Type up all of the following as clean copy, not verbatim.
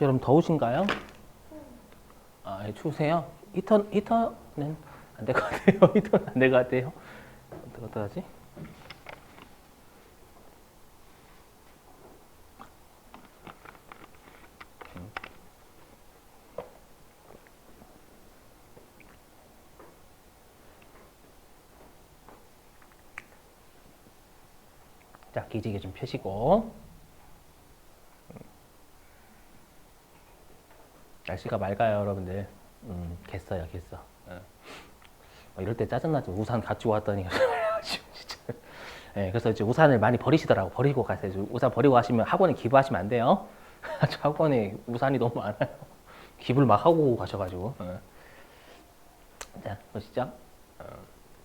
여러분 더우신가요? 아, 예, 추우세요? 히터는 안 될 것 같아요. 히터는 안 될 것 같아요. 어떡하지? 자, 기지개 좀 펴시고. 날씨가 맑아요, 여러분들. 겠어요, 겠어. 이럴 때 짜증나죠. 우산 가지고 왔더니. 진짜. 네, 그래서 이제 우산을 많이 버리시더라고. 버리고 가세요. 우산 버리고 가시면 학원에 기부하시면 안 돼요. 학원에 우산이 너무 많아요. 기부를 막 하고 가셔가지고. 자, 보시죠.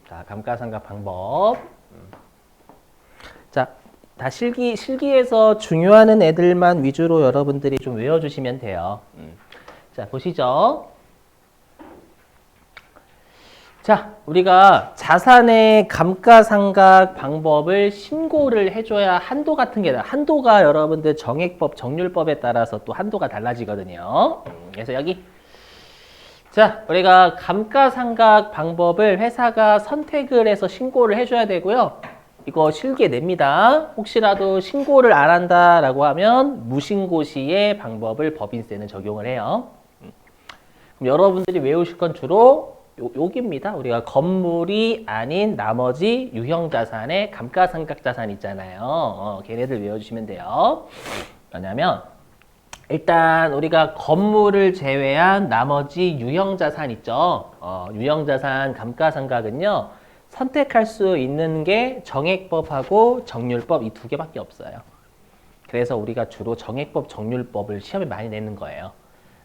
자, 감가상각 방법. 자, 다 실기에서 중요한 애들만 위주로 여러분들이 좀 외워주시면 돼요. 자, 보시죠. 자, 우리가 자산의 감가상각 방법을 신고를 해줘야 한도 같은 게, 한도가 여러분들 정액법, 정률법에 따라서 또 한도가 달라지거든요. 그래서 여기. 자, 우리가 감가상각 방법을 회사가 선택을 해서 신고를 해줘야 되고요. 이거 실기에 냅니다. 혹시라도 신고를 안 한다라고 하면 무신고 시의 방법을 법인세는 적용을 해요. 그럼 여러분들이 외우실 건 주로 여기입니다. 우리가 건물이 아닌 나머지 유형자산의 감가상각자산 있잖아요. 걔네들 외워주시면 돼요. 왜냐면 일단 우리가 건물을 제외한 나머지 유형자산 있죠. 유형자산 감가상각은요. 선택할 수 있는 게 정액법하고 정률법 이 두 개밖에 없어요. 그래서 우리가 주로 정액법, 정률법을 시험에 많이 내는 거예요.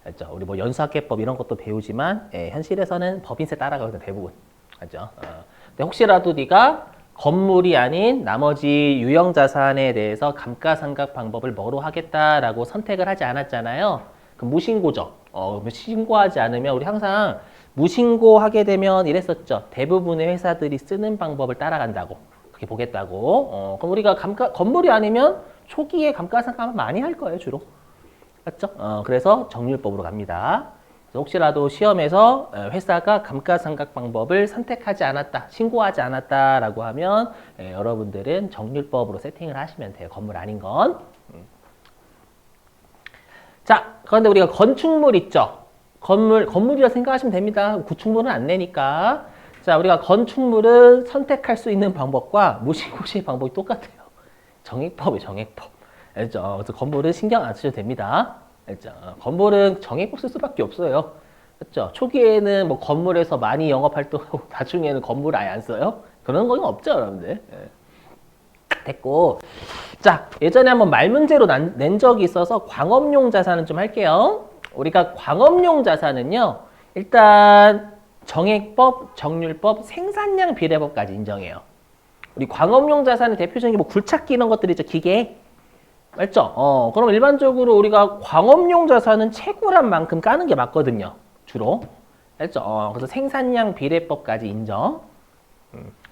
알죠? 우리 뭐 연수학계법 이런 것도 배우지만 현실에서는 법인세 따라가거든 대부분. 알죠? 근데 혹시라도 네가 건물이 아닌 나머지 유형자산에 대해서 감가상각 방법을 뭐로 하겠다라고 선택을 하지 않았잖아요. 그럼 무신고죠. 신고하지 않으면 우리 항상 무신고하게 되면 이랬었죠. 대부분의 회사들이 쓰는 방법을 따라간다고. 그렇게 보겠다고. 그럼 우리가 건물이 아니면 초기에 감가상각을 많이 할 거예요, 주로. 맞죠? 그래서 정률법으로 갑니다. 그래서 혹시라도 시험에서 회사가 감가상각 방법을 선택하지 않았다, 신고하지 않았다라고 하면 여러분들은 정률법으로 세팅을 하시면 돼요. 건물 아닌 건. 자, 그런데 우리가 건축물 있죠? 건물이라 생각하시면 됩니다. 구축물은 안 내니까. 자, 우리가 건축물은 선택할 수 있는 방법과 무신고시의 방법이 똑같아요. 정액법이에요, 정액법. 알죠? 그래서 건물은 신경 안 쓰셔도 됩니다. 알죠? 건물은 정액법 쓸 수밖에 없어요. 그렇죠? 초기에는 뭐 건물에서 많이 영업 활동하고 나중에는 건물 아예 안 써요? 그런 건 없죠, 여러분들. 됐고. 자, 예전에 한번 말 문제로 낸 적이 있어서 광업용 자산은 좀 할게요. 우리가 광업용 자산은요, 일단 정액법, 정률법, 생산량 비례법까지 인정해요. 우리 광업용 자산의 대표적인 게 뭐 굴착기 이런 것들이 있죠, 기계. 맞죠? 그럼 일반적으로 우리가 광업용 자산은 채굴한 만큼 까는 게 맞거든요. 주로. 알죠? 그래서 생산량 비례법까지 인정.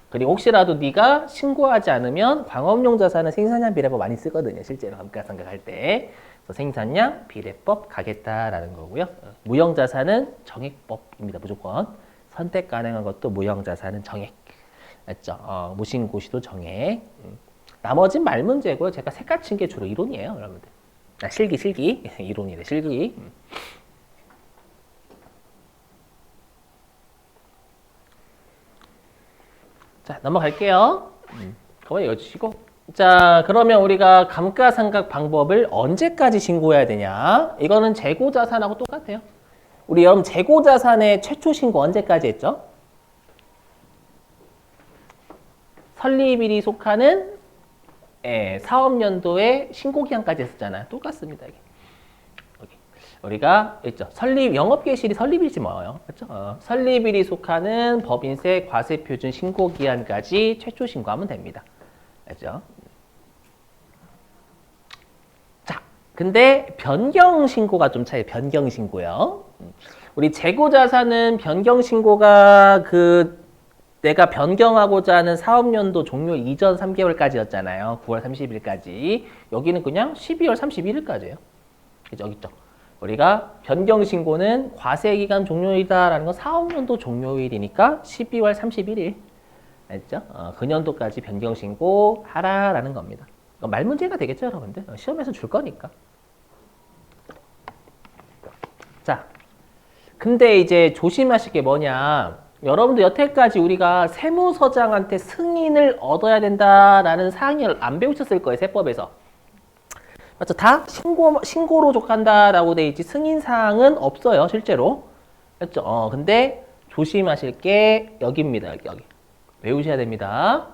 그리고 혹시라도 네가 신고하지 않으면 광업용 자산은 생산량 비례법 많이 쓰거든요. 실제로 감가상각 할 때. 그래서 생산량 비례법 가겠다라는 거고요. 무형 자산은 정액법입니다. 무조건. 선택 가능한 것도 무형 자산은 정액. 맞죠? 무신고시도 정액. 나머진 말 문제고요. 제가 색깔 친 게 주로 이론이에요, 여러분들. 실기. 이론이래, 실기. 자, 넘어갈게요. 그거 여주시고. 자, 그러면 우리가 감가상각 방법을 언제까지 신고해야 되냐? 이거는 재고자산하고 똑같아요. 우리 여러분 재고자산의 최초 신고 언제까지 했죠? 설립일이 속하는 사업연도에 신고기한까지 했었잖아요. 똑같습니다. 이게. 우리가 있죠. 영업개시일이 설립일이지 뭐예요. 그렇죠? 설립일이 속하는 법인세 과세표준 신고기한까지 최초 신고하면 됩니다. 알죠? 자, 근데 변경 신고가 좀 차이해요. 변경 신고요. 우리 재고자산은 변경 신고가 내가 변경하고자 하는 사업연도 종료 이전 3개월까지였잖아요. 9월 30일까지. 여기는 그냥 12월 31일까지예요. 그죠? 여기 있죠. 우리가 변경 신고는 과세기간 종료일이다라는 건 사업연도 종료일이니까 12월 31일. 알죠? 그 년도까지 변경 신고하라라는 겁니다. 말 문제가 되겠죠, 여러분들? 시험에서 줄 거니까. 자, 근데 이제 조심하실 게 뭐냐. 여러분들 여태까지 우리가 세무서장한테 승인을 얻어야 된다라는 사항을 안 배우셨을 거예요, 세법에서. 맞죠? 다 신고로 족한다라고 돼 있지 승인 사항은 없어요, 실제로. 맞죠? 근데 조심하실 게 여기입니다, 여기. 외우셔야 됩니다.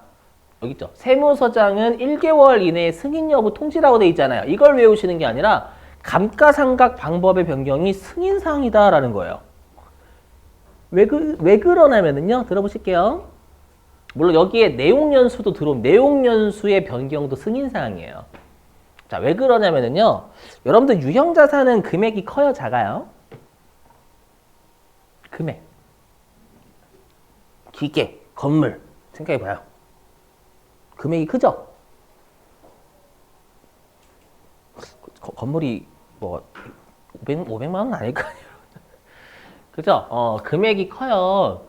여기 있죠? 세무서장은 1개월 이내에 승인 여부 통지라고 돼 있잖아요. 이걸 외우시는 게 아니라 감가상각 방법의 변경이 승인 사항이다라는 거예요. 왜 그러냐면요. 들어보실게요. 물론 여기에 내용연수도 들어오면 내용연수의 변경도 승인사항이에요. 자, 왜 그러냐면요. 여러분들 유형자산은 금액이 커요, 작아요? 금액. 기계, 건물. 생각해봐요. 금액이 크죠? 건물이 뭐 500만 원은 아닐 거 아니에요. 그죠? 금액이 커요.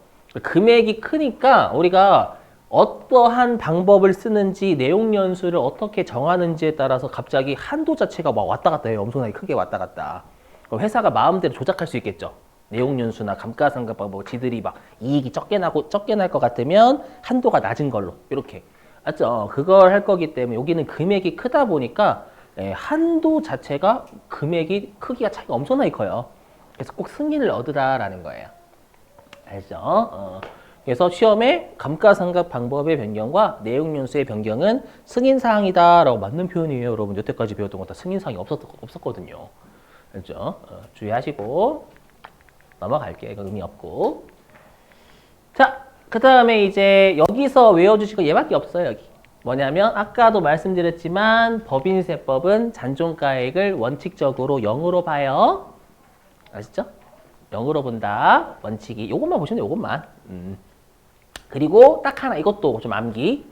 금액이 크니까 우리가 어떠한 방법을 쓰는지 내용 연수를 어떻게 정하는지에 따라서 갑자기 한도 자체가 막 왔다 갔다 해요. 엄청나게 크게 왔다 갔다. 그럼 회사가 마음대로 조작할 수 있겠죠. 내용 연수나 감가상각 방법, 지들이 막 이익이 적게 날 것 같으면 한도가 낮은 걸로 이렇게. 맞죠? 그걸 할 거기 때문에 여기는 금액이 크다 보니까 한도 자체가 금액이 크기가 차이가 엄청나게 커요. 그래서 꼭 승인을 얻으라라는 거예요. 알죠? 그래서 시험에 감가상각 방법의 변경과 내용연수의 변경은 승인사항이다라고 맞는 표현이에요. 여러분 여태까지 배웠던 거 다 승인사항이 없었거든요. 알죠? 주의하시고 넘어갈게요. 이거 의미 없고. 자, 그 다음에 이제 여기서 외워주실 거 얘밖에 없어요. 여기. 뭐냐면 아까도 말씀드렸지만 법인세법은 잔존가액을 원칙적으로 0으로 봐요. 아시죠? 0으로 본다. 원칙이. 요것만 보시면 돼요. 요것만. 그리고 딱 하나 이것도 좀 암기.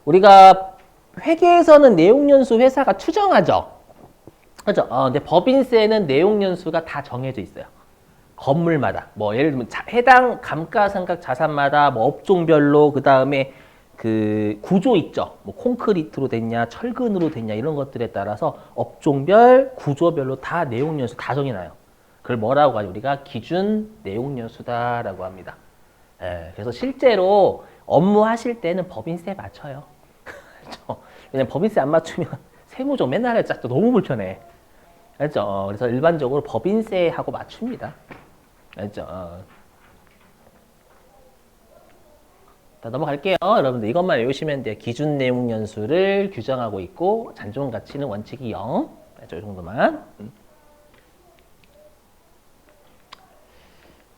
우리가 회계에서는 내용연수 회사가 추정하죠. 그죠? 근데 법인세는 내용연수가 다 정해져 있어요. 건물마다. 뭐 예를 들면 해당 감가상각 자산마다 뭐 업종별로 그 다음에 그 구조 있죠. 뭐 콘크리트로 됐냐, 철근으로 됐냐 이런 것들에 따라서 업종별, 구조별로 다 내용연수 다 정해놔요. 그걸 뭐라고 하죠? 우리가 기준 내용연수다라고 합니다. 그래서 실제로 업무하실 때는 법인세 맞춰요. 왜냐면 법인세 안 맞추면 세무조 맨날 해 짜 너무 불편해. 알죠? 그래서 일반적으로 법인세하고 맞춥니다. 알죠? 자, 넘어갈게요. 여러분들 이것만 외우시면 돼요. 기준 내용 연수를 규정하고 있고 잔존 가치는 원칙이 0. 알죠? 이 정도만.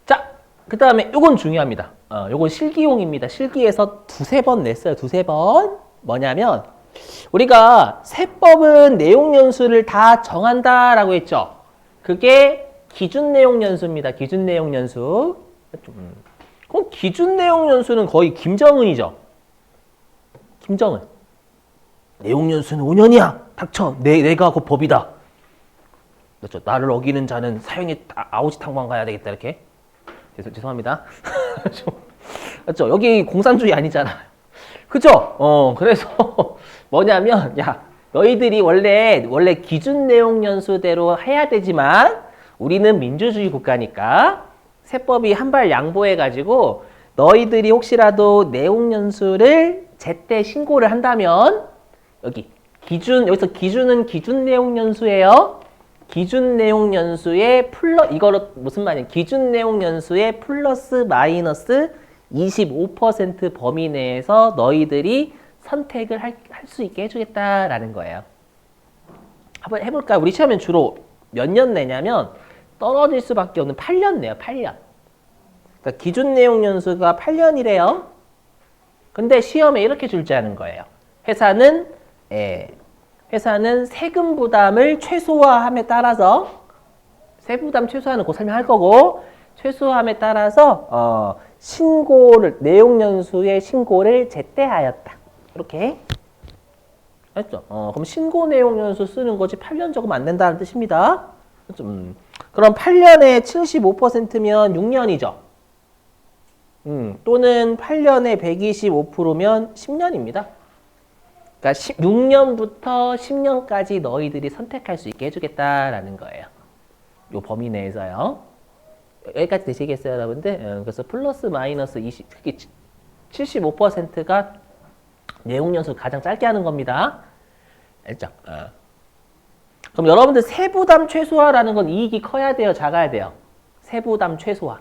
자, 그 다음에 이건 중요합니다. 요건 실기용입니다. 실기에서 두세 번 냈어요. 두세 번. 뭐냐면 우리가 세법은 내용 연수를 다 정한다라고 했죠. 그게 기준 내용 연수입니다. 기준 내용 연수. 그럼 기준 내용 연수는 거의 김정은이죠. 김정은. 내용 연수는 5년이야. 닥쳐. 내가 그 법이다. 그렇죠. 나를 어기는 자는 사형에 아우지 탕방 가야 되겠다. 이렇게. 죄송합니다. 그렇죠. 여기 공산주의 아니잖아요. 그죠? 그래서 뭐냐면 야 너희들이 원래 기준 내용 연수대로 해야 되지만 우리는 민주주의 국가니까 세법이 한 발 양보해가지고 너희들이 혹시라도 내용 연수를 제때 신고를 한다면 여기서 기준은 기준 내용 연수예요. 기준 내용 연수의 이거로 무슨 말이냐? 기준 내용 연수의 플러스 마이너스 25% 범위 내에서 너희들이 선택을 할 수 있게 해주겠다라는 거예요. 한번 해볼까요? 우리 시험엔 주로 몇 년 내냐면 떨어질 수밖에 없는 8년 내요. 8년. 그러니까 기준 내용 연수가 8년이래요. 근데 시험에 이렇게 출제하는 거예요. 회사는 세금 부담을 최소화함에 따라서 세부담 최소화는 곧 설명할 거고 최소화함에 따라서 내용 연수의 신고를 제때하였다. 이렇게 했죠. 그럼 신고 내용 연수 쓰는 거지 8년 적으면 안 된다는 뜻입니다. 그럼 8년에 75%면 6년이죠. 또는 8년에 125%면 10년입니다. 그러니까 6년부터 10년까지 너희들이 선택할 수 있게 해주겠다라는 거예요. 요 범위 내에서요. 여기까지 되시겠어요, 여러분들? 그래서 플러스 마이너스 20, 특히 75%가 내용연수 가장 짧게 하는 겁니다. 알죠? 그럼 여러분들 세부담 최소화라는 건 이익이 커야 돼요, 작아야 돼요? 세부담 최소화.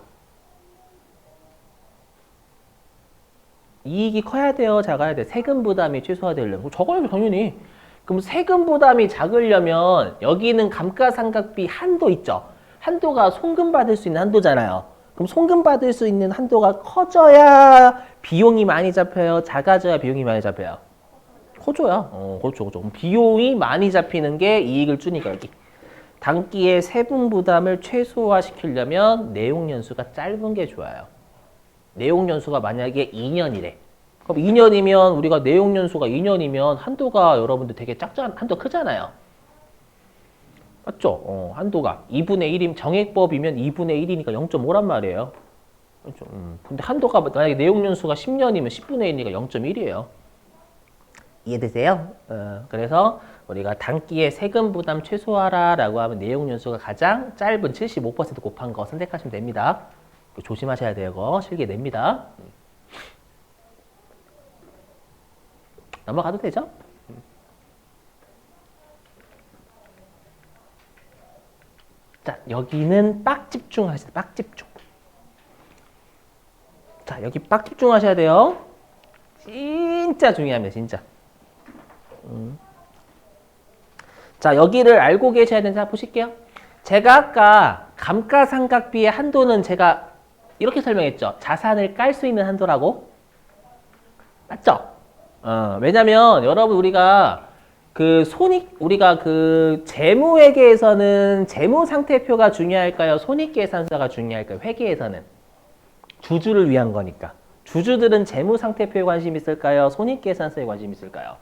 이익이 커야 돼요, 작아야 돼요? 세금 부담이 최소화되려면 적어야죠, 당연히. 그럼 세금 부담이 작으려면 여기는 감가상각비 한도 있죠. 한도가 송금받을 수 있는 한도잖아요. 그럼 송금받을 수 있는 한도가 커져야 비용이 많이 잡혀요, 작아져야 비용이 많이 잡혀요? 커져야. 그렇죠, 그렇죠. 그럼 비용이 많이 잡히는 게 이익을 주니까 여기. 단기의 세분 부담을 최소화시키려면 내용 연수가 짧은 게 좋아요. 내용 연수가 만약에 2년이래. 그럼 2년이면 우리가 내용 연수가 2년이면 한도가 여러분들 되게 작잖아. 한도 크잖아요. 맞죠? 한도가 2분의 1이면 정액법이면 2분의 1이니까 0.5란 말이에요. 그렇죠? 근데 한도가 만약에 내용 연수가 10년이면 10분의 1이니까 0.1이에요. 이해되세요? 그래서 우리가 단기의 세금 부담 최소화라라고 하면 내용 연수가 가장 짧은 75% 곱한 거 선택하시면 됩니다. 조심하셔야 돼요. 이거 실기 냅니다. 넘어가도 되죠? 자, 여기는 빡 집중하세요. 빡 집중. 자, 여기 빡 집중하셔야 돼요. 진짜 중요합니다. 진짜. 자, 여기를 알고 계셔야 되는 자 보실게요. 제가 아까 감가상각비의 한도는 제가 이렇게 설명했죠. 자산을 깔 수 있는 한도라고. 맞죠? 왜냐면 여러분 우리가 우리가 재무회계에서는 재무상태표가 중요할까요? 손익계산서가 중요할까요? 회계에서는 주주를 위한 거니까. 주주들은 재무상태표에 관심 있을까요? 손익계산서에 관심 있을까요?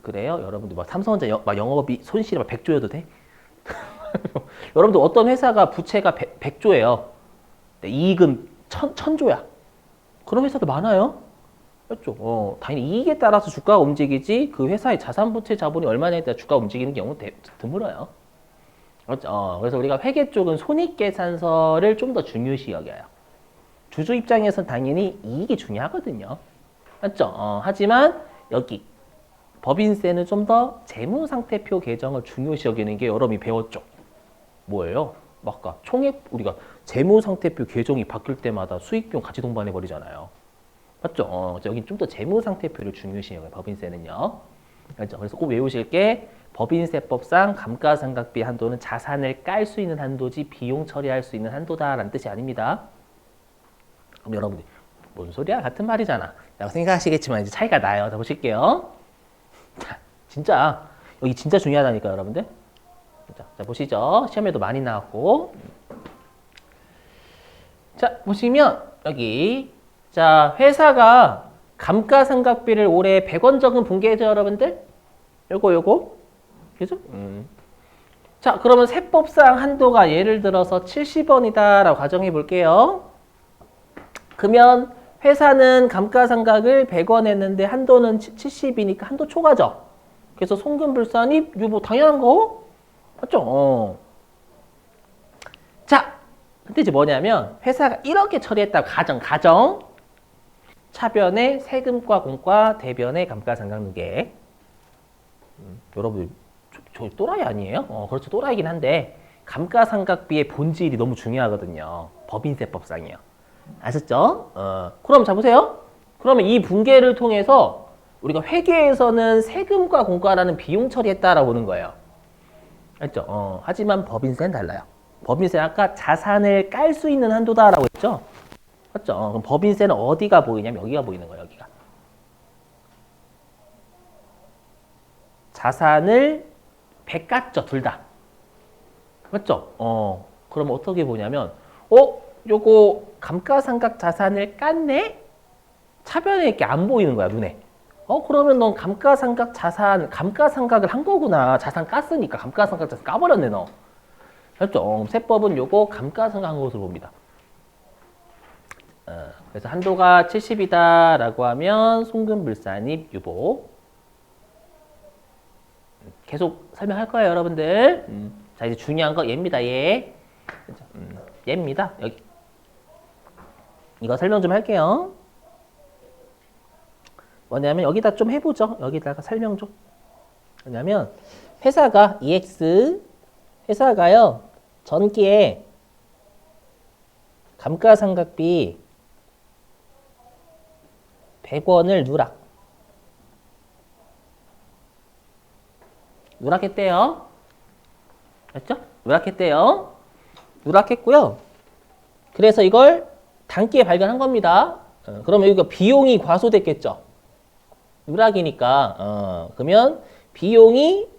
그래요? 여러분들 막 삼성전자 막 영업이 손실이 막 100조여도 돼? 여러분들 어떤 회사가 부채가 100조예요. 이익은 1000조야. 그런 회사도 많아요. 맞죠? 당연히 이익에 따라서 주가가 움직이지 그 회사의 자산 부채 자본이 얼마냐에 따라 주가가 움직이는 경우는 드물어요. 그렇죠? 그래서 우리가 회계 쪽은 손익계산서를 좀 더 중요시 여겨요. 주주 입장에서는 당연히 이익이 중요하거든요. 맞죠? 하지만 여기 법인세는 좀 더 재무상태표 계정을 중요시 여기는 게 여러분이 배웠죠. 뭐예요? 아까 총액 우리가 재무상태표 계정이 바뀔 때마다 수익비용 같이 동반해 버리잖아요. 맞죠? 여긴 좀 더 재무상태표를 중요시 여겨요. 법인세는요. 알죠? 그래서 꼭 외우실 게 법인세법상 감가상각비 한도는 자산을 깔 수 있는 한도지 비용 처리할 수 있는 한도다라는 뜻이 아닙니다. 그럼 여러분들 뭔 소리야? 같은 말이잖아 라고 생각하시겠지만 이제 차이가 나요. 자 보실게요. 자, 진짜 여기 진짜 중요하다니까 여러분들. 자 보시죠. 시험에도 많이 나왔고. 자 보시면 여기 자 회사가 감가상각비를 올해 100원 적은 분기했죠 여러분들? 요거 그죠? 자 그러면 세법상 한도가 예를 들어서 70원이다 라고 가정해 볼게요. 그러면 회사는 감가상각을 100원 했는데 한도는 70이니까 한도 초과죠. 그래서 송금불산입 유보 당연한 거 맞죠? 자 근데 이제 뭐냐면 회사가 이렇게 처리했다고 가정 차변에 세금과 공과 대변에 감가상각 누계. 여러분 저 또라이 아니에요? 그렇죠 또라이긴 한데 감가상각비의 본질이 너무 중요하거든요. 법인세법상이요. 아셨죠? 그럼 자 보세요. 그러면 이 분계를 통해서 우리가 회계에서는 세금과 공과라는 비용 처리했다라고 보는 거예요. 알죠? 하지만 법인세는 달라요. 법인세는 아까 자산을 깔 수 있는 한도다라고 했죠? 맞죠? 그럼 법인세는 어디가 보이냐면 여기가 보이는 거예요. 여기가. 자산을 100 깠죠. 둘 다. 맞죠? 그럼 어떻게 보냐면 요거 감가상각 자산을 깠네? 차변에 이렇게 안 보이는 거야, 눈에. 그러면 넌 감가상각 자산, 감가상각을 한 거구나. 자산 깠으니까 감가상각 자산 까버렸네, 너. 알죠? 세법은 요거 감가상각 한 것으로 봅니다. 그래서 한도가 70이다 라고 하면 송금불산입 유보. 계속 설명할 거예요, 여러분들. 자, 이제 중요한 거 얘입니다, 얘. 얘입니다, 여기. 이거 설명 좀 할게요. 뭐냐면 여기다 좀 해보죠. 여기다가 설명 좀. 뭐냐면 회사가 EX 회사가요 전기에 감가상각비 100원을 누락했대요. 맞죠? 누락했대요. 누락했고요. 그래서 이걸 단기에 발견한 겁니다. 그러면 여기가 비용이 과소됐겠죠. 누락이니까 그러면 비용이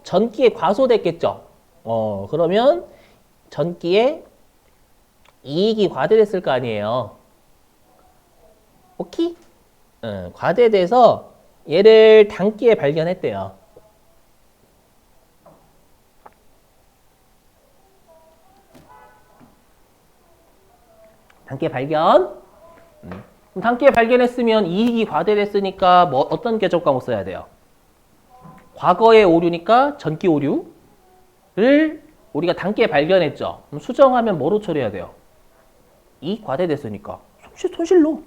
전기에 과소됐겠죠. 그러면 전기에 이익이 과대됐을 거 아니에요. 오케이? 과대돼서 얘를 단기에 발견했대요. 단기에 발견. 그럼 단기에 발견했으면 이익이 과대됐으니까 뭐 어떤 계적 과목 써야 돼요? 과거의 오류니까 전기 오류를 우리가 단기에 발견했죠. 그럼 수정하면 뭐로 처리해야 돼요? 이익 과대됐으니까 손실로.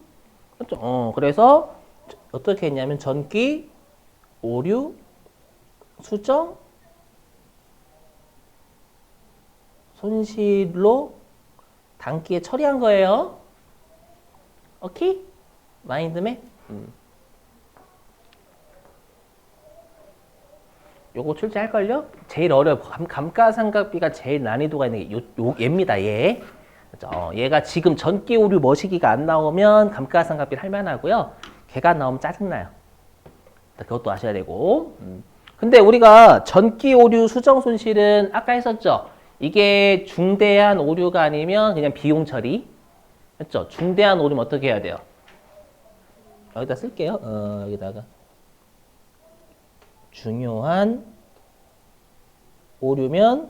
그렇죠? 그래서 어떻게 했냐면 전기 오류 수정 손실로 단기에 처리한 거예요. 오케이? 마인드맵? 요거 출제할걸요? 제일 어려워. 감가상각비가 제일 난이도가 있는 게 얘입니다, 얘. 그렇죠? 얘가 지금 전기 오류 머시기가 안 나오면 감가상각비를 할 만하고요. 걔가 나오면 짜증나요. 그것도 아셔야 되고. 근데 우리가 전기 오류 수정 손실은 아까 했었죠? 이게 중대한 오류가 아니면 그냥 비용 처리. 그렇죠? 중대한 오류면 어떻게 해야 돼요? 여기다 쓸게요. 여기다가. 중요한 오류면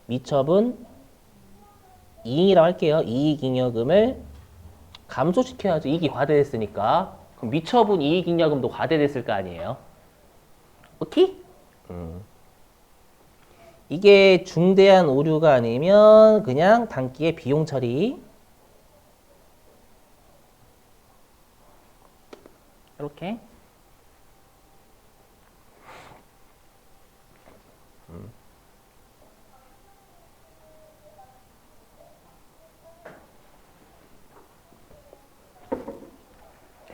미처분 이익이라고 할게요. 이익잉여금을 감소시켜야죠. 이익이 과대됐으니까. 그럼 미처분 이익잉여금도 과대됐을 거 아니에요. 오케이? 이게 중대한 오류가 아니면 그냥 단기의 비용 처리. 이렇게.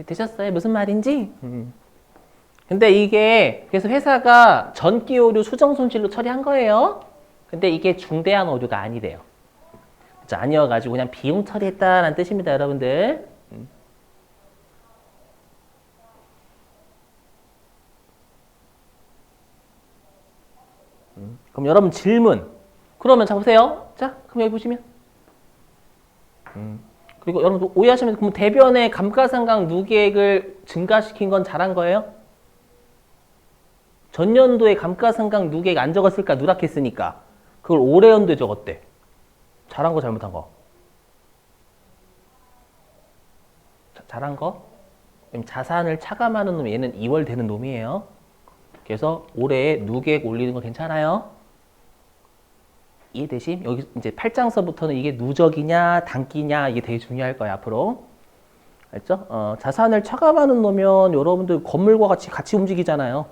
되셨어요? 무슨 말인지? 근데 이게 그래서 회사가 전기 오류 수정 손실로 처리한 거예요. 근데 이게 중대한 오류가 아니래요. 그렇죠? 아니어가지고 그냥 비용 처리했다라는 뜻입니다, 여러분들. 그럼 여러분 질문. 그러면 자 보세요. 자, 그럼 여기 보시면. 그리고 여러분 오해하시면 그럼 대변의 감가상각 누계액을 증가시킨 건 잘한 거예요? 전년도에 감가상각 누계액 안 적었을까? 누락했으니까. 그걸 올해 연도에 적었대. 잘한 거 잘못한 거? 잘한 거? 자산을 차감하는 놈 얘는 2월 되는 놈이에요. 그래서 올해 누계액 올리는 거 괜찮아요? 이해되심? 여기 이제 8장서부터는 이게 누적이냐 단기냐 이게 되게 중요할 거예요 앞으로. 알죠? 자산을 차감하는 놈이면 여러분들 건물과 같이 움직이잖아요.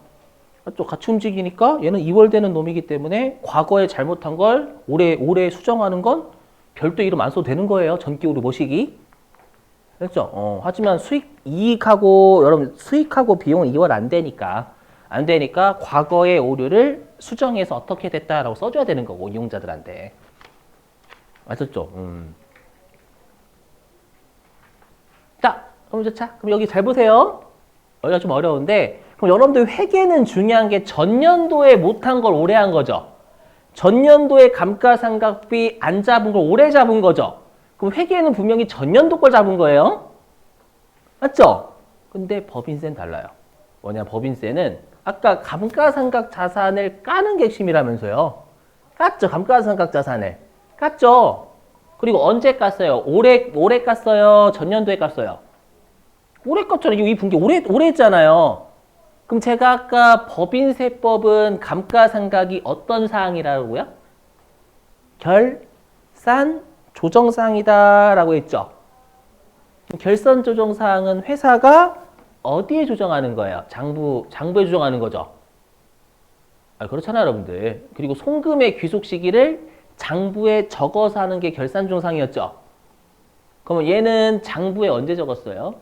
맞죠? 같이 움직이니까 얘는 2월 되는 놈이기 때문에 과거에 잘못한 걸 올해 수정하는 건 별도 이름 안 써도 되는 거예요. 전기오류 머시기. 그렇죠? 하지만 이익하고 여러분 수익하고 비용은 2월 안 되니까 과거의 오류를 수정해서 어떻게 됐다라고 써줘야 되는 거고 이용자들한테. 맞았죠? 자, 그럼 여기 잘 보세요. 여기가 좀 어려운데 그럼 여러분들 회계는 중요한 게 전년도에 못한 걸 올해 한 거죠. 전년도에 감가상각비 안 잡은 걸 올해 잡은 거죠. 그럼 회계는 분명히 전년도 걸 잡은 거예요. 맞죠? 근데 법인세는 달라요. 뭐냐, 법인세는 아까 감가상각 자산을 까는 게 핵심이라면서요. 깠죠, 감가상각 자산을. 깠죠. 그리고 언제 깠어요? 올해 깠어요? 전년도에 깠어요? 올해 깠잖아요. 이 분기 올해 했잖아요. 그럼 제가 아까 법인세법은 감가상각이 어떤 사항이라고요? 결산 조정사항이다라고 했죠. 결산 조정사항은 회사가 어디에 조정하는 거예요? 장부에 조정하는 거죠. 그렇잖아요, 여러분들. 그리고 송금의 귀속 시기를 장부에 적어서 하는 게 결산 조정사항이었죠. 그러면 얘는 장부에 언제 적었어요?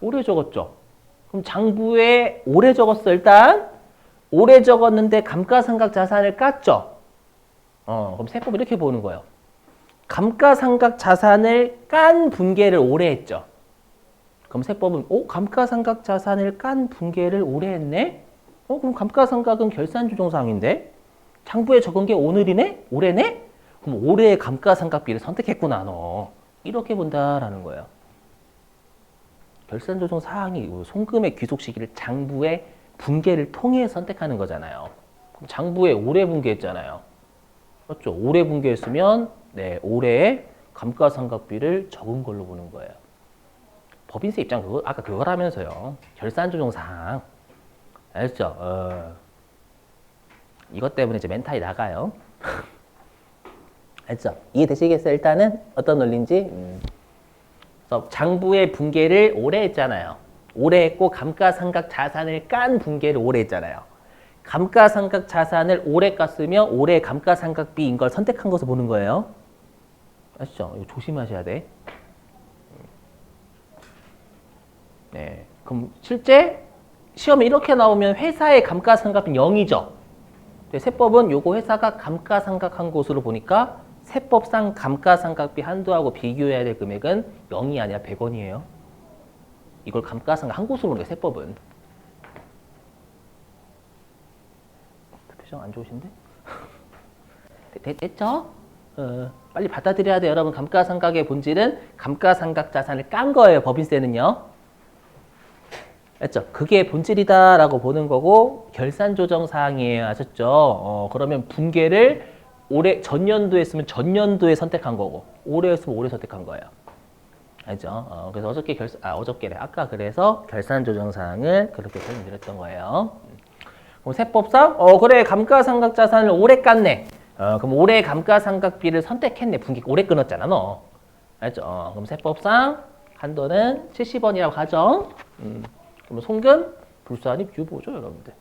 올해 적었죠. 그럼 장부에 올해 적었어. 일단 올해 적었는데 감가상각 자산을 깠죠. 그럼 세법 이렇게 보는 거예요. 감가상각 자산을 깐 분기를 올해 했죠. 그럼 세법은 감가상각 자산을 깐 분기를 올해 했네? 그럼 감가상각은 결산조정사항인데 장부에 적은 게 오늘이네? 올해네? 그럼 올해의 감가상각비를 선택했구나 너. 이렇게 본다라는 거예요. 결산조정사항이 송금의 귀속 시기를 장부의 분기를 통해 선택하는 거잖아요. 그럼 장부에 올해 분기했잖아요. 맞죠? 올해 분기했으면 네, 올해의 감가상각비를 적은 걸로 보는 거예요. 법인세 입장 아까 그거라면서요. 결산조정사항. 알죠? 이것 때문에 이제 멘탈이 나가요. 알죠? 이해되시겠어요? 일단은 어떤 논리인지. 그래서 장부의 분기를 올해 했잖아요. 올해 했고 감가상각 자산을 깐 분기를 올해 했잖아요. 감가상각 자산을 올해 깠으면 올해 감가상각비인 걸 선택한 것을 보는 거예요. 아시죠? 이거 조심하셔야 돼. 네. 그럼 실제 시험에 이렇게 나오면 회사의 감가상각비는 0이죠. 세법은 요거 회사가 감가상각한 것으로 보니까 세법상 감가상각비 한도하고 비교해야 될 금액은 0이 아니라 100원이에요. 이걸 감가상각한 것으로 보는 거예요, 세법은. 표정 안 좋으신데? 됐죠? 빨리 받아들여야 돼요, 여러분. 감가상각의 본질은 감가상각 자산을 깐 거예요, 법인세는요. 됐죠? 그게 본질이다라고 보는 거고 결산조정 사항이에요. 아셨죠? 그러면 분기를 올해 전년도에 했으면 전년도에 선택한 거고 올해 했으면 올해 선택한 거예요. 알죠? 그래서 어저께래. 아까 그래서 결산조정 사항을 그렇게 설명드렸던 거예요. 그럼 세법상 그래 감가상각 자산을 올해 깠네. 그럼 올해 감가상각비를 선택했네. 분기 올해 끊었잖아, 너. 알죠? 그럼 세법상 한도는 70원이라고 하죠. 그럼 송금, 불수한입, 유보죠, 여러분들.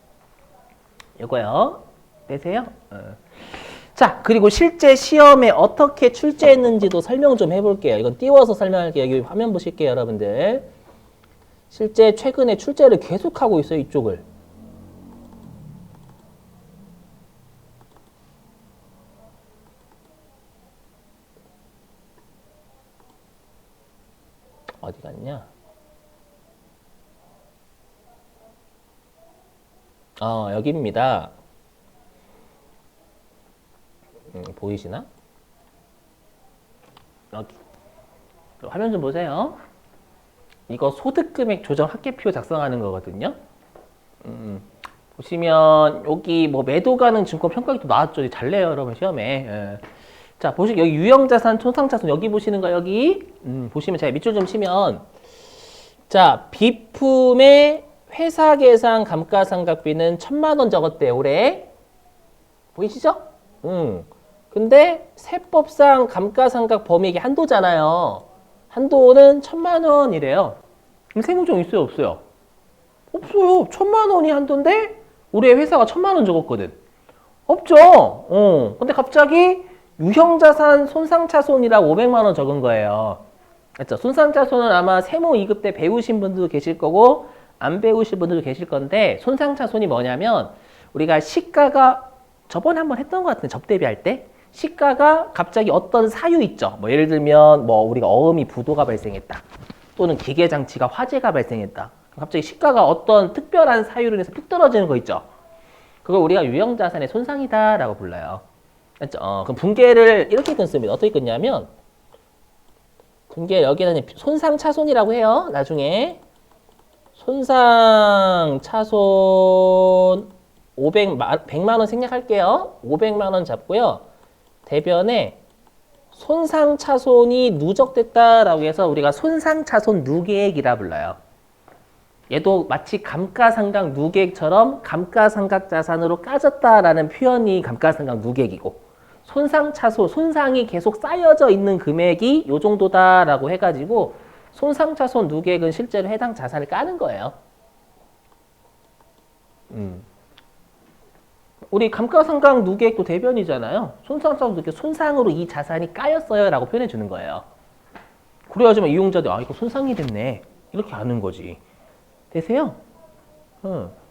이거요. 떼세요. 자, 그리고 실제 시험에 어떻게 출제했는지도 설명 좀 해볼게요. 이건 띄워서 설명할게요. 여기 화면 보실게요, 여러분들. 실제 최근에 출제를 계속하고 있어요, 이쪽을. 어디 갔냐? 여기입니다. 보이시나? 여기. 화면 좀 보세요. 이거 소득금액 조정 합계표 작성하는 거거든요. 보시면 여기 뭐 매도 가능 증권 평가기도 나왔죠. 잘 내요, 여러분 시험에. 자, 보시면 여기 유형자산, 손상차손 여기 보시는 거 여기. 보시면 제가 밑줄 좀 치면 자, 비품의 회사 계산 감가상각비는 1,000만 원 적었대요, 올해. 보이시죠? 근데 세법상 감가상각 범위액이 한도잖아요. 한도는 1,000만 원이래요. 그럼 세무조정 있어요, 없어요? 없어요. 1,000만 원이 한도인데 올해 회사가 1,000만 원 적었거든. 없죠. 근데 갑자기 유형자산 손상차손이라고 500만 원 적은 거예요. 그렇죠? 손상차손은 아마 세무 2급 때 배우신 분들도 계실 거고 안 배우실 분들도 계실 건데 손상차손이 뭐냐면 우리가 시가가 저번에 한번 했던 것 같은데 접대비할 때 시가가 갑자기 어떤 사유 있죠. 뭐 예를 들면 뭐 우리가 어음이 부도가 발생했다. 또는 기계장치가 화재가 발생했다. 갑자기 시가가 어떤 특별한 사유로 인해서 푹 떨어지는 거 있죠. 그걸 우리가 유형자산의 손상이다라고 불러요. 맞죠? 그럼 분계를 이렇게 끊습니다. 어떻게 끊냐면 분계 여기는 손상차손이라고 해요. 나중에 손상 차손 100만 원 생략할게요. 500만 원 잡고요. 대변에 손상 차손이 누적됐다라고 해서 우리가 손상 차손 누계액이라 불러요. 얘도 마치 감가상각 누계액처럼 감가상각 자산으로 까졌다라는 표현이 감가상각 누계액이고, 손상 차손, 손상이 계속 쌓여져 있는 금액이 요 정도다라고 해가지고 손상 차손 누계액은 실제로 해당 자산을 까는 거예요. 우리 감가상각 누계액도 대변이잖아요. 손상 차손 누계액, 손상으로 이 자산이 까였어요 라고 표현해 주는 거예요. 그래야지만 이용자들 이거 손상이 됐네 이렇게 아는 거지. 되세요?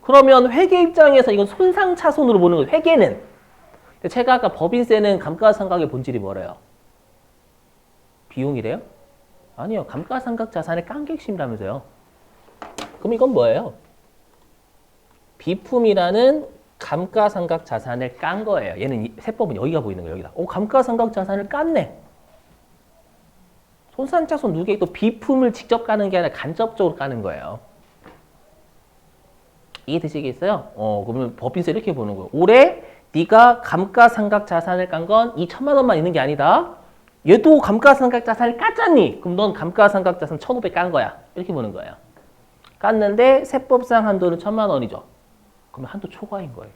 그러면 회계 입장에서 이건 손상 차손으로 보는 거예요. 회계는. 근데 제가 아까 법인세는 감가상각의 본질이 뭐래요? 비용이래요? 아니요. 감가상각 자산의 깐 게 핵심이라면서요. 그럼 이건 뭐예요? 비품이라는 감가상각 자산을 깐 거예요. 얘는 세법은 여기가 보이는 거예요. 여기다. 감가상각 자산을 깠네. 손상차손 누계액도 비품을 직접 까는 게 아니라 간접적으로 까는 거예요. 이해되시겠어요? 그러면 법인세 이렇게 보는 거예요. 올해 네가 감가상각 자산을 깐 건 2천만 원만 있는 게 아니다. 얘도 감가상각 자산을 깠잖니. 그럼 넌 감가상각 자산 1,500 깐 거야. 이렇게 보는 거예요. 깠는데 세법상 한도는 1,000만 원이죠. 그러면 한도 초과인 거예요.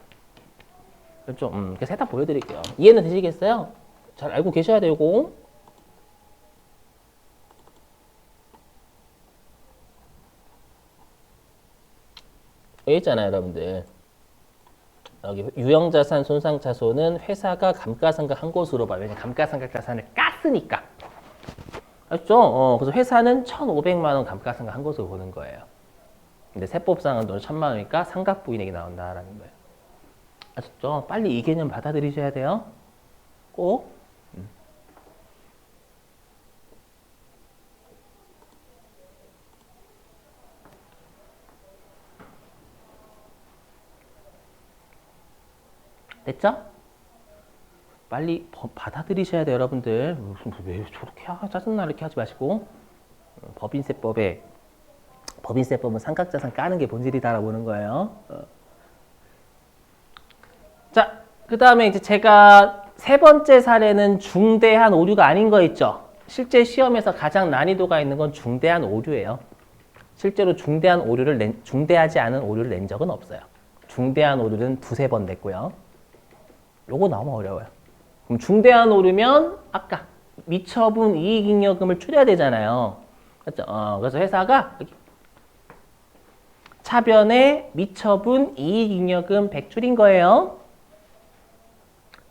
그렇죠? 그래서 해답 보여드릴게요. 이해는 되시겠어요? 잘 알고 계셔야 되고. 여기 있잖아요, 여러분들. 여기 유형자산 손상차손은 회사가 감가상각 한 것으로 봐요. 왜냐면 감가상각 자산을 깠으니까. 알죠? 그래서 회사는 1,500만 원 감가상각 한 것으로 보는 거예요. 근데 세법상은 돈 1,000만 원이니까 상각부인액이 나온다라는 거예요. 아셨죠? 빨리 이 개념 받아들이셔야 돼요. 꼭. 됐죠? 빨리 받아들이셔야 돼요, 여러분들. 무슨 왜 저렇게 짜증나 이렇게 하지 마시고. 법인세법은 상각자산 까는 게 본질이다라고 보는 거예요. 자, 그 다음에 이제 제가 세 번째 사례는 중대한 오류가 아닌 거 있죠. 실제 시험에서 가장 난이도가 있는 건 중대한 오류예요. 실제로 중대하지 않은 오류를 낸 적은 없어요. 중대한 오류는 2-3번 냈고요. 요거 너무 어려워요. 그럼 중대한 오류면 아까 미처분 이익잉여금을 줄여야 되잖아요. 그렇죠? 그래서 회사가 차변에 미처분 이익잉여금 100 줄인 거예요.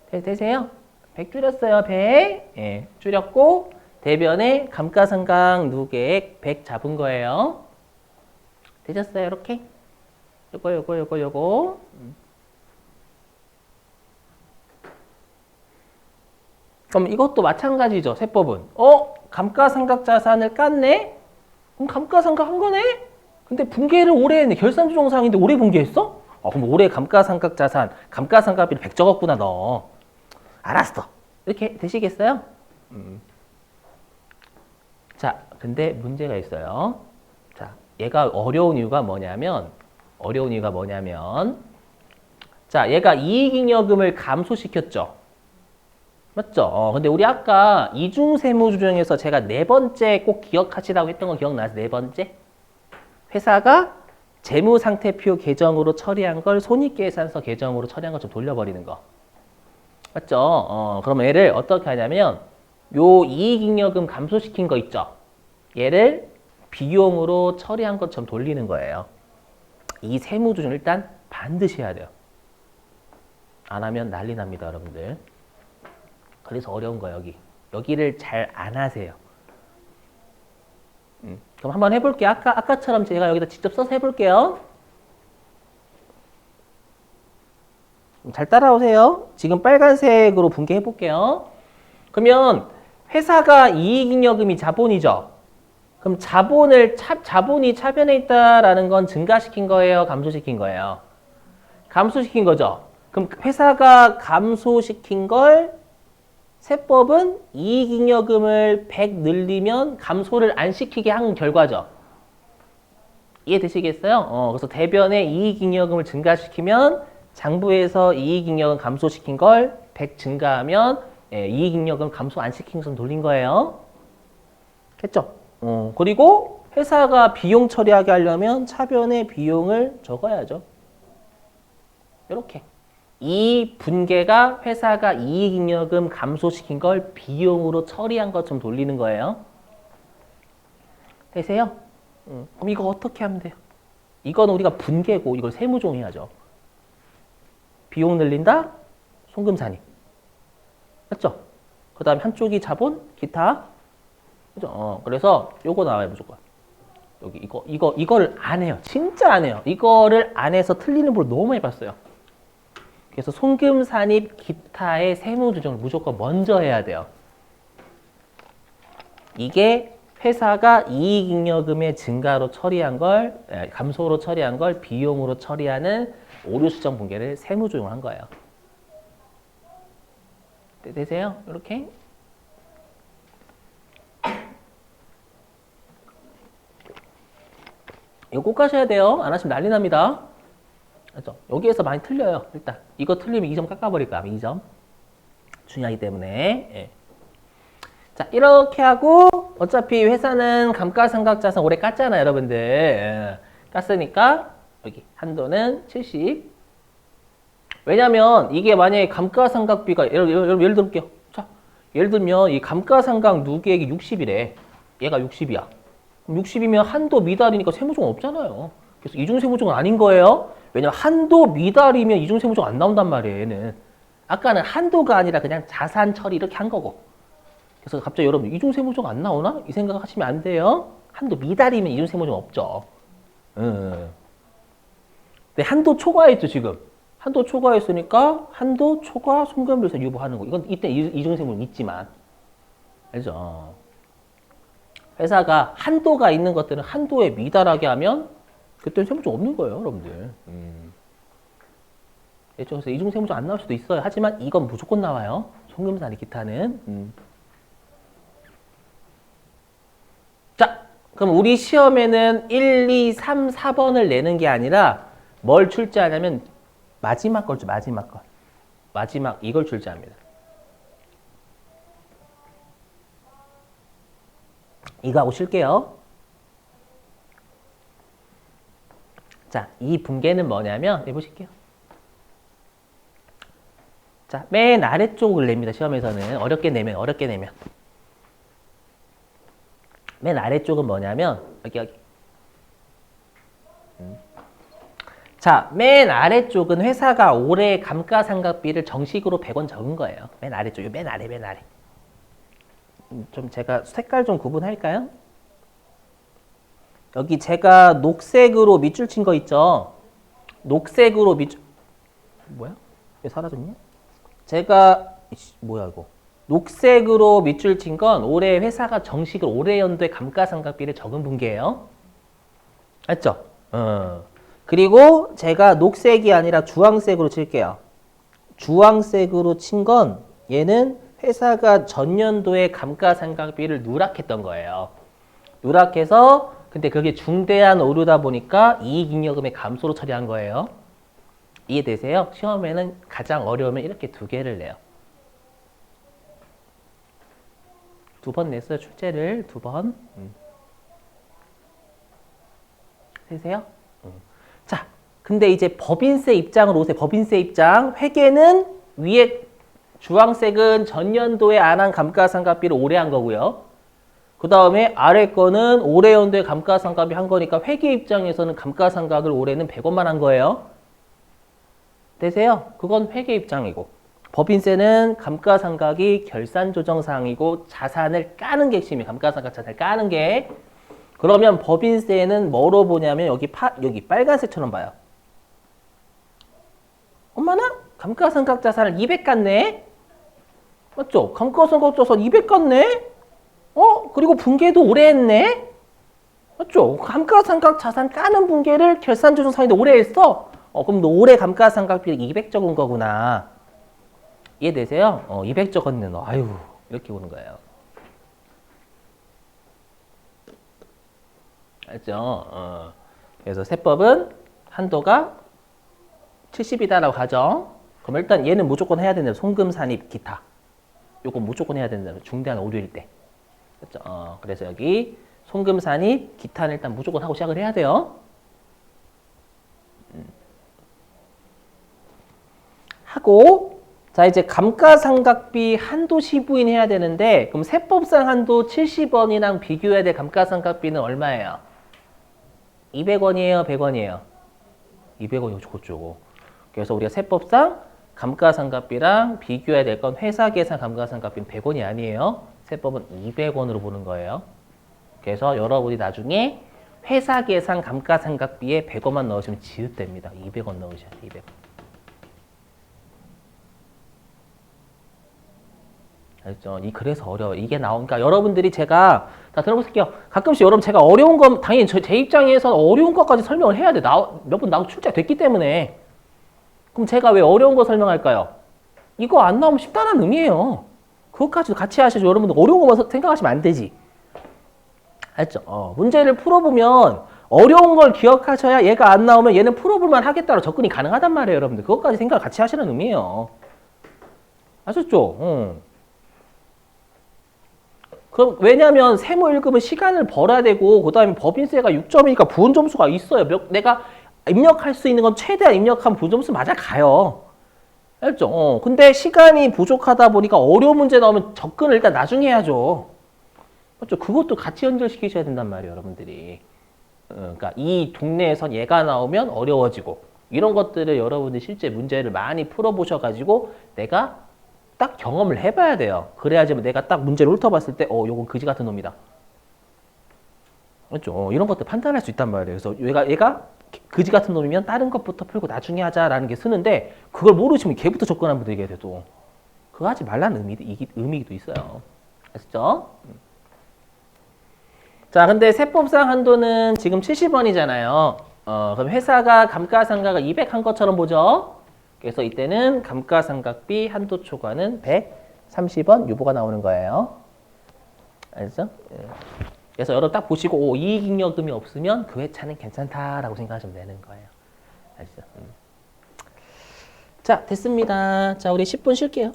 되세요? 100 줄였어요. 100. 예, 줄였고 대변에 감가상각 누계액 100 잡은 거예요. 되셨어요? 이렇게? 요거. 그럼 이것도 마찬가지죠. 세법은. 감가상각 자산을 깠네? 그럼 감가상각 한 거네? 근데 분개를 올해 했네. 결산주정상인데 올해 분개했어? 그럼 올해 감가상각 자산, 감가상각비를 100 적었구나 너. 알았어. 이렇게 되시겠어요? 자, 근데 문제가 있어요. 자, 얘가 어려운 이유가 뭐냐면 자, 얘가 이익잉여금을 감소시켰죠. 맞죠? 근데 우리 아까 이중세무조정에서 제가 4번째 꼭 기억하시라고 했던 거 기억나세요? 4번째? 회사가 재무상태표 계정으로 처리한 걸 손익계산서 계정으로 처리한 걸 좀 돌려버리는 거. 맞죠? 그럼 얘를 어떻게 하냐면 요 이익잉여금 감소시킨 거 있죠? 얘를 비용으로 처리한 것처럼 돌리는 거예요. 이 세무조정 일단 반드시 해야 돼요. 안 하면 난리 납니다, 여러분들. 그래서 어려운 거예요, 여기를 잘 안 하세요. 그럼 한번 해볼게요. 아까처럼 제가 여기다 직접 써서 해볼게요. 잘 따라오세요. 지금 빨간색으로 분개해볼게요. 그러면 회사가 이익잉여금이 자본이죠. 그럼 자본이 차변에 있다라는 건 증가시킨 거예요? 감소시킨 거예요? 감소시킨 거죠. 그럼 회사가 감소시킨 걸 세법은 이익잉여금을 100 늘리면 감소를 안 시키게 한 결과죠. 이해되시겠어요? 그래서 대변의 이익잉여금을 증가시키면 장부에서 이익잉여금 감소시킨 걸 100 증가하면 이익잉여금 감소 안 시킨 것은 돌린 거예요. 했죠? 그리고 회사가 비용 처리하게 하려면 차변의 비용을 적어야죠. 이렇게. 이 분계가 회사가 이익잉여금 감소시킨 걸 비용으로 처리한 것처럼 돌리는 거예요. 되세요? 그럼 이거 어떻게 하면 돼요? 이건 우리가 분계고 이걸 세무종이하죠. 비용 늘린다? 송금산입. 맞죠? 그 다음에 한쪽이 자본, 기타. 그죠? 그래서 요거 나와요, 무조건. 여기 이거를 안 해요. 진짜 안 해요. 이거를 안 해서 틀리는 걸 너무 많이 봤어요. 그래서 송금산입 기타의 세무조정을 무조건 먼저 해야 돼요. 이게 회사가 이익잉여금의 증가로 처리한 걸, 감소로 처리한 걸 비용으로 처리하는 오류수정 분계를 세무조정을 한 거예요. 되세요? 이렇게. 이거 꼭 가셔야 돼요. 안 하시면 난리 납니다. 그렇죠? 여기에서 많이 틀려요. 일단 이거 틀리면 2점 깎아버릴 거야. 2점. 중요하기 때문에. 예. 자, 이렇게 하고 어차피 회사는 감가상각자산 올해 깠잖아요, 여러분들. 예. 깠으니까 여기 한도는 70. 왜냐면 이게 만약에 감가상각비가 예를 들게요. 자, 예를 들면 이 감가상각 누계액이 60이래. 얘가 60이야. 60이면 한도 미달이니까 세무조가 없잖아요. 그래서 이중세무조는 아닌 거예요. 왜냐면 한도 미달이면 이중세무조가 안 나온단 말이에요, 얘는. 아까는 한도가 아니라 그냥 자산 처리 이렇게 한 거고. 그래서 갑자기 여러분 이중세무조가 안 나오나? 이 생각 하시면 안 돼요. 한도 미달이면 이중세무조가 없죠. 근데 한도 초과했죠, 지금. 한도 초과했으니까 한도 초과 송금비에서 유보하는 거. 이건 이때 이중세무는 있지만. 알죠? 회사가 한도가 있는 것들은 한도에 미달하게 하면 그때는 세무조 없는 거예요, 여러분들. 그렇죠? 그래서 이중세무조 안 나올 수도 있어요. 하지만 이건 무조건 나와요. 송금산입 기타는. 자, 그럼 우리 시험에는 1, 2, 3, 4번을 내는 게 아니라 뭘 출제하냐면 마지막 걸죠, 마지막 걸. 마지막 이걸 출제합니다. 이거 하고 쉴게요. 자, 이 분계는 뭐냐면 해보실게요. 자, 맨 아래쪽을 냅니다. 시험에서는 어렵게 내면 맨 아래쪽은 뭐냐면 여기 자, 맨 아래쪽은 회사가 올해 감가상각비를 정식으로 100원 적은 거예요. 맨 아래쪽, 맨 아래. 좀 제가 색깔 좀 구분할까요? 여기 제가 녹색으로 밑줄 친 거 있죠? 녹색으로 밑줄, 뭐야? 왜 사라졌냐? 제가, 뭐야 이거. 녹색으로 밑줄 친 건 올해 회사가 정식으로 올해 연도에 감가상각비를 적은 분계예요. 맞죠? 그리고 제가 녹색이 아니라 주황색으로 칠게요. 주황색으로 친 건 얘는 회사가 전년도에 감가상각비를 누락했던 거예요. 누락해서 근데 그게 중대한 오류다 보니까 이익잉여금의 감소로 처리한 거예요. 이해되세요? 시험에는 가장 어려우면 이렇게 두 개를 내요. 2번 냈어요. 출제를 2번. 되세요? 자, 근데 이제 법인세 입장으로 오세요. 법인세 입장. 회계는 위에 주황색은 전년도에 안 한 감가상각비를 올해 한 거고요. 그 다음에 아래 거는 올해 연도에 감가상각비 한 거니까 회계 입장에서는 감가상각을 올해는 100원만 한 거예요. 되세요? 그건 회계 입장이고. 법인세는 감가상각이 결산조정사항이고 자산을 까는 게 핵심이에요. 감가상각 자산을 까는 게. 그러면 법인세는 뭐로 보냐면 여기 빨간색처럼 봐요. 엄마나? 감가상각 자산을 200 깠네? 맞죠? 감가상각 자산 200 깠네? 그리고 분계도 오래 했네? 맞죠? 감가상각 자산 까는 분계를 결산조정사항인데 오래 했어? 그럼 너 올해 감가상각비를 200 적은 거구나. 이해되세요? 200 적었네, 너. 아유, 이렇게 오는 거예요. 알죠? 그래서 세법은 한도가 70이다라고 가정. 그럼 일단 얘는 무조건 해야 된다. 송금, 산입, 기타. 요거 무조건 해야 된다. 중대한 오류일 때. 그렇죠? 그래서 여기 송금, 산입, 기타는 일단 무조건 하고 시작을 해야 돼요. 하고 자 이제 감가상각비 한도 시부인 해야 되는데 그럼 세법상 한도 70원이랑 비교해야 될 감가상각비는 얼마예요? 200원이에요? 100원이에요? 200원이요. 저거. 그래서 우리가 세법상 감가상각비랑 비교해야 될 건 회사 계산 감가상각비는 100원이 아니에요. 세법은 200원으로 보는 거예요. 그래서 여러분이 나중에 회사 계산 감가상각비에 100원만 넣으시면 지읒됩니다. 200원 넣으셔야 돼요. 200원. 알죠? 그래서 어려워. 이게 나오니까 여러분들이 제가 다 들어보실게요. 가끔씩 여러분 제가 어려운 건 당연히 제 입장에서는 어려운 것까지 설명을 해야 돼. 몇 번 나도 출제 됐기 때문에. 그럼 제가 왜 어려운 거 설명할까요? 이거 안 나오면 쉽다는 의미예요. 그것까지도 같이 하셔야죠. 여러분들 어려운 것만 생각하시면 안 되지. 알죠? 문제를 풀어보면 어려운 걸 기억하셔야 얘가 안 나오면 얘는 풀어볼만 하겠다로 접근이 가능하단 말이에요. 여러분들. 그것까지 생각 같이 하시는 의미예요. 아셨죠? 그럼 왜냐면 세무 1급은 시간을 벌어야 되고 그 다음에 법인세가 6점이니까 부은 점수가 있어요. 내가 입력할 수 있는 건 최대한 입력한 부은 점수 맞아 가요. 알죠? 근데 시간이 부족하다 보니까 어려운 문제 나오면 접근을 일단 나중에 해야죠. 맞죠? 그것도 같이 연결시키셔야 된단 말이에요, 여러분들이. 그러니까 이 동네에선 얘가 나오면 어려워지고 이런 것들을 여러분들이 실제 문제를 많이 풀어보셔가지고 내가 딱 경험을 해봐야 돼요. 그래야지 내가 딱 문제를 훑어봤을 때 요건 그지 같은 놈이다. 맞죠? 이런 것들 판단할 수 있단 말이에요. 그래서 얘가 그지 같은 놈이면 다른 것부터 풀고 나중에 하자라는 게 쓰는데 그걸 모르시면 걔부터 접근하면 되게 돼도 그거 하지 말라는 의미도 있어요. 아시죠? 자, 근데 세법상 한도는 지금 70원이잖아요. 그럼 회사가 감가상각을 200 한 것처럼 보죠. 그래서 이때는 감가상각비 한도 초과는 130원 유보가 나오는 거예요. 알죠? 그래서 여러분 딱 보시고 이익잉여금이 없으면 그 회차는 괜찮다라고 생각하시면 되는 거예요. 알죠? 자, 됐습니다. 자, 우리 10분 쉴게요.